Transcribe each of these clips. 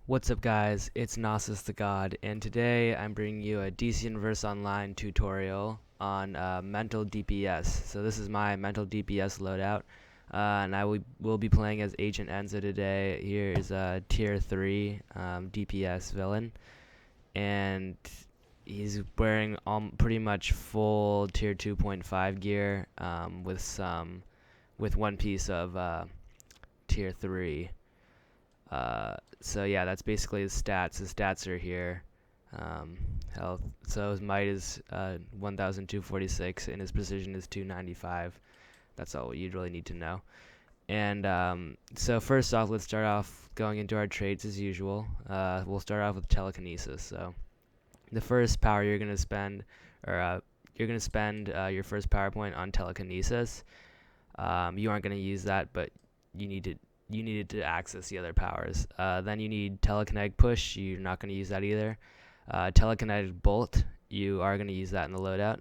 What's up guys, it's Nasus the God, and today I'm bringing you a DC Universe Online tutorial on mental DPS. So this is my mental DPS loadout, and I will be playing as Agent Enzo today. Here is a tier 3 DPS villain, and he's wearing pretty much full tier 2.5 gear with one piece of tier 3. So yeah, that's basically his stats. His stats are here. Health. So his might is 1,246 and his precision is 295. That's all you'd really need to know. And so first off, let's start off going into our traits as usual. We'll start off with Telekinesis. So the first power you're gonna spend, your first power point on Telekinesis. You aren't gonna use that, but you needed to access the other powers. Then you need Telekinetic Push. You're not going to use that either. Telekinetic Bolt. You are going to use that in the loadout.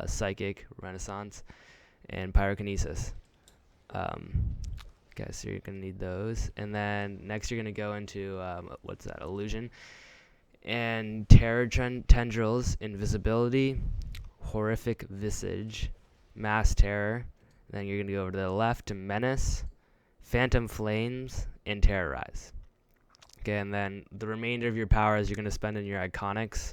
Psychic, Renaissance, and Pyrokinesis. Okay, so you're going to need those. And then next you're going to go into, what's that, Illusion. And Terror Tendrils, Invisibility, Horrific Visage, Mass Terror. Then you're going to go over to the left to Menace, Phantom Flames, and Terrorize. Okay, and then the remainder of your powers you're going to spend in your Iconics.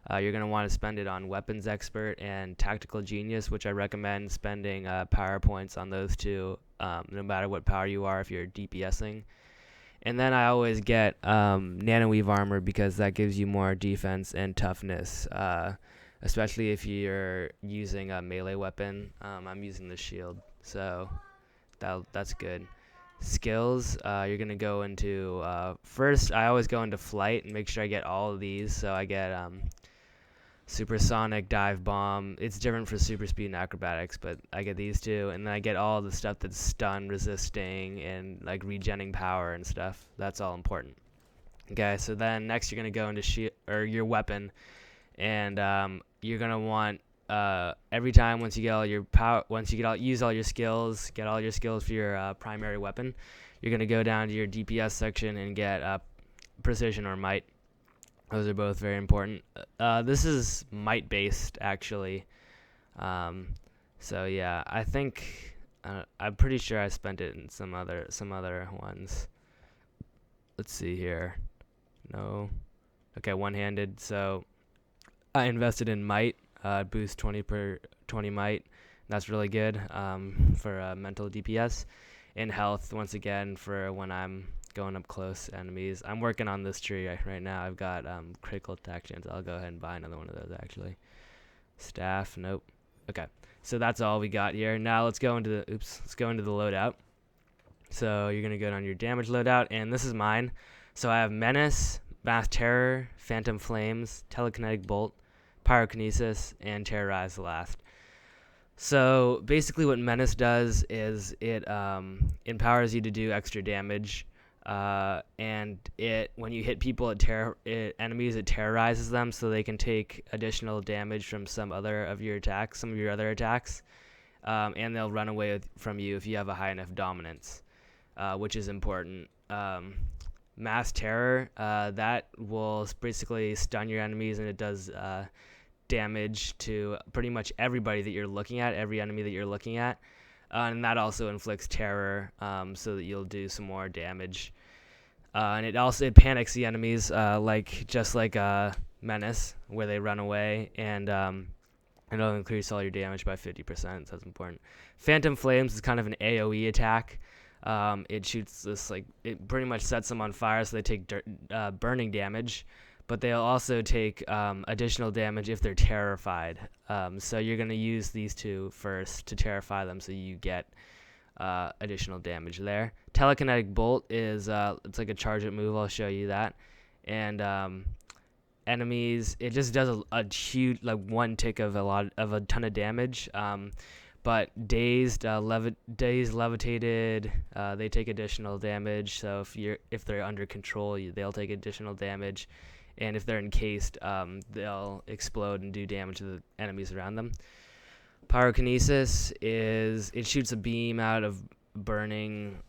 You're going to want to spend it on Weapons Expert and Tactical Genius, which I recommend spending power points on those two, no matter what power you are if you're DPSing. And then I always get Nanoweave Armor because that gives you more defense and toughness, especially if you're using a melee weapon. I'm using the shield, so that's good. Skills, you're going to go into, first I always go into Flight and make sure I get all of these. So I get Supersonic, Dive Bomb. It's different for Super Speed and Acrobatics, but I get these two. And then I get all the stuff that's stun, resisting, and like regenning power and stuff. That's all important. Okay, so then next you're going to go into your weapon, and you're going to want every time once you get all your power, use all your skills, get all your skills for your primary weapon, you're gonna go down to your DPS section and get precision or might. Those are both very important. This is might based actually. So yeah, I think I'm pretty sure I spent it in some other ones. Let's see here. No. Okay, one-handed. So I invested in might. Boost 20 might. That's really good for mental DPS. And health, once again, for when I'm going up close enemies. I'm working on this tree right now. I've got critical attack chance. I'll go ahead and buy another one of those actually. Staff, nope. Okay, so that's all we got here. Now let's go into the loadout. So you're gonna go down your damage loadout, and this is mine. So I have Menace, Mass Terror, Phantom Flames, Telekinetic Bolt, Pyrokinesis, and Terrorize the last. So basically what Menace does is it empowers you to do extra damage, and when you hit people, enemies, it terrorizes them so they can take additional damage from some of your other attacks, and they'll run away from you if you have a high enough dominance, which is important. Mass Terror, that will basically stun your enemies, and it does damage to pretty much everybody that you're looking at, every enemy that you're looking at, and that also inflicts terror, so that you'll do some more damage. And it panics the enemies, just like Menace, where they run away, and it'll increase all your damage by 50%. So that's important. Phantom Flames is kind of an AoE attack. It shoots this, it pretty much sets them on fire, so they take burning damage, but they'll also take additional damage if they're terrified. So you're going to use these two first to terrify them, so you get additional damage there. Telekinetic Bolt is it's like a charge it move. I'll show you that. And enemies, it just does a huge, one tick of a ton of damage. But dazed, levitated, they take additional damage. So if they're under control, they'll take additional damage, and if they're encased, they'll explode and do damage to the enemies around them. Pyrokinesis it shoots a beam out of burning,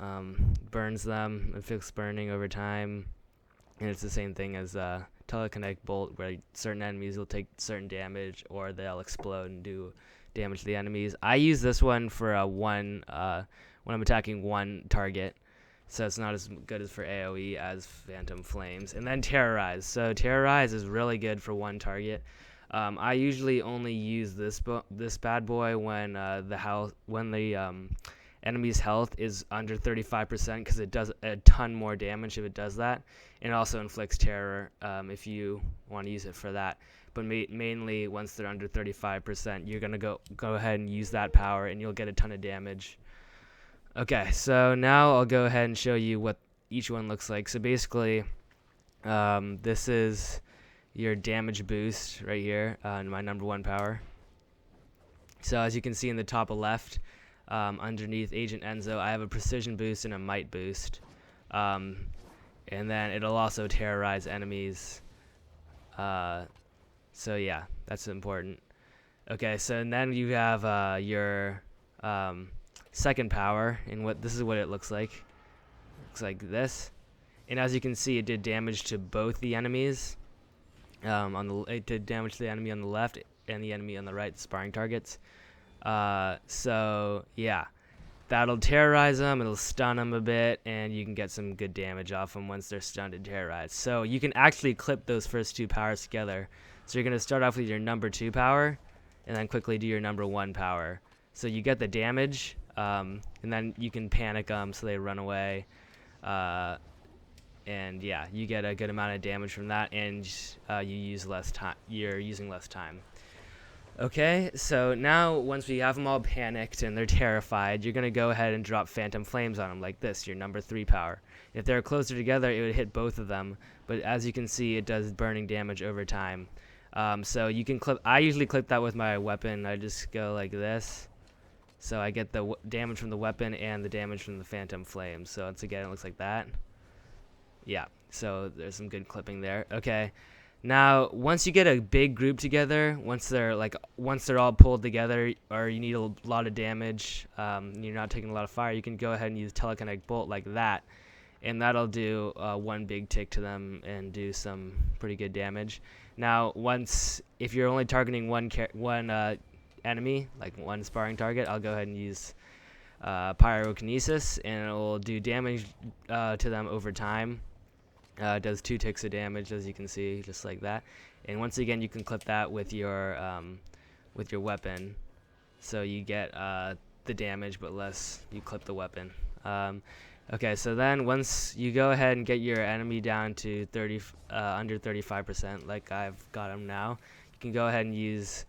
burns them, inflicts burning over time. and it's the same thing as Telekinetic Bolt, where certain enemies will take certain damage or they'll explode and do damage to the enemies. I use this one for when I'm attacking one target, so it's not as good as for AoE as Phantom Flames. And then Terrorize. So Terrorize is really good for one target. I usually only use this bad boy when the enemy's health is under 35%, because it does a ton more damage if it does that, and it also inflicts terror if you want to use it for that. But mainly once they're under 35%, you're gonna go ahead and use that power, and you'll get a ton of damage. Okay, so now I'll go ahead and show you what each one looks like. So basically, this is your damage boost right here in my number 1 power. So as you can see in the top left, underneath Agent Enzo, I have a precision boost and a might boost, and then it'll also terrorize enemies. So yeah, that's important. Okay, so and then you have your second power, and this is what it looks like. Looks like this, and as you can see, it did damage to both the enemies. It did damage to the enemy on the left and the enemy on the right, sparring targets. So yeah, that'll terrorize them, it'll stun them a bit, and you can get some good damage off them once they're stunned and terrorized. So you can actually clip those first 2 powers together. So you're going to start off with your number 2 power, and then quickly do your number 1 power. So you get the damage, and then you can panic them so they run away. And yeah, you get a good amount of damage from that, and you use less time. You're using less time. Okay, so now once we have them all panicked and they're terrified, you're going to go ahead and drop Phantom Flames on them like this, your number 3 power. If they're closer together, it would hit both of them, but as you can see, it does burning damage over time. So you can clip. I usually clip that with my weapon. I just go like this, so I get the damage from the weapon and the damage from the Phantom Flames. So once again, it looks like that. Yeah, so there's some good clipping there. Okay. Now, once you get a big group together, once they're all pulled together, or you need a lot of damage, you're not taking a lot of fire, you can go ahead and use Telekinetic Bolt like that, and that'll do one big tick to them and do some pretty good damage. Now, if you're only targeting one enemy, like one sparring target, I'll go ahead and use Pyrokinesis, and it will do damage to them over time. It does 2 ticks of damage, as you can see, just like that. And once again, you can clip that with your weapon, so you get the damage, but less you clip the weapon. Okay, so then once you go ahead and get your enemy down to under 35%, like I've got them now, you can go ahead and use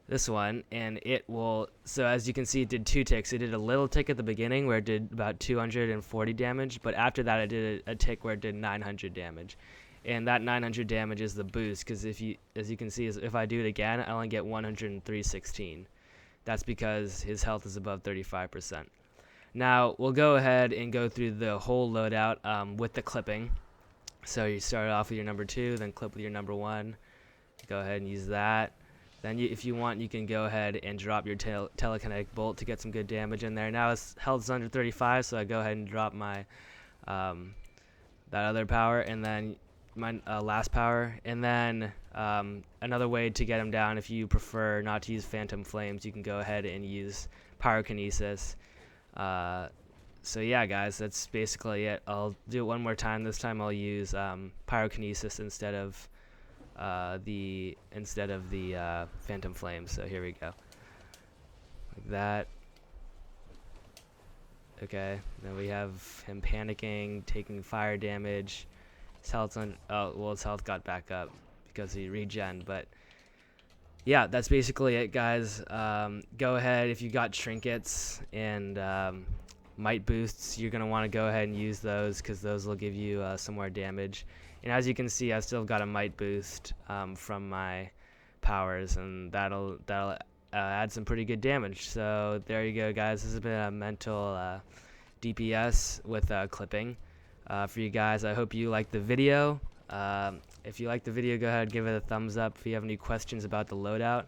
this one, and it will. So as you can see, it did 2 ticks. It did a little tick at the beginning where it did about 240 damage, but after that it did a tick where it did 900 damage, and that 900 damage is the boost, because as you can see, if I do it again, I only get 103.16. That's because his health is above 35%. Now we'll go ahead and go through the whole loadout with the clipping. So you start off with your number 2, then clip with your number 1. Go ahead and use that. Then if you want, you can go ahead and drop your Telekinetic Bolt to get some good damage in there. Now his health's under 35, so I go ahead and drop my that other power, and then my last power. And then another way to get him down, if you prefer not to use Phantom Flames, you can go ahead and use Pyrokinesis. So yeah, guys, that's basically it. I'll do it one more time. This time I'll use Pyrokinesis instead of the Phantom Flames. So here we go, like that. Okay, then we have him panicking, taking fire damage. His health's his health got back up because he regen. But yeah, that's basically it, guys. Go ahead, if you got trinkets and might boosts, you're gonna want to go ahead and use those, because those will give you some more damage. And as you can see, I still got a might boost from my powers, and that'll add some pretty good damage. So there you go, guys. This has been a mental DPS with clipping for you guys. I hope you liked the video. If you liked the video, go ahead and give it a thumbs up. If you have any questions about the loadout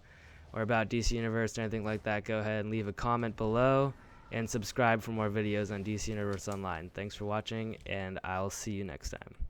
or about DC Universe or anything like that, go ahead and leave a comment below, and subscribe for more videos on DC Universe Online. Thanks for watching, and I'll see you next time.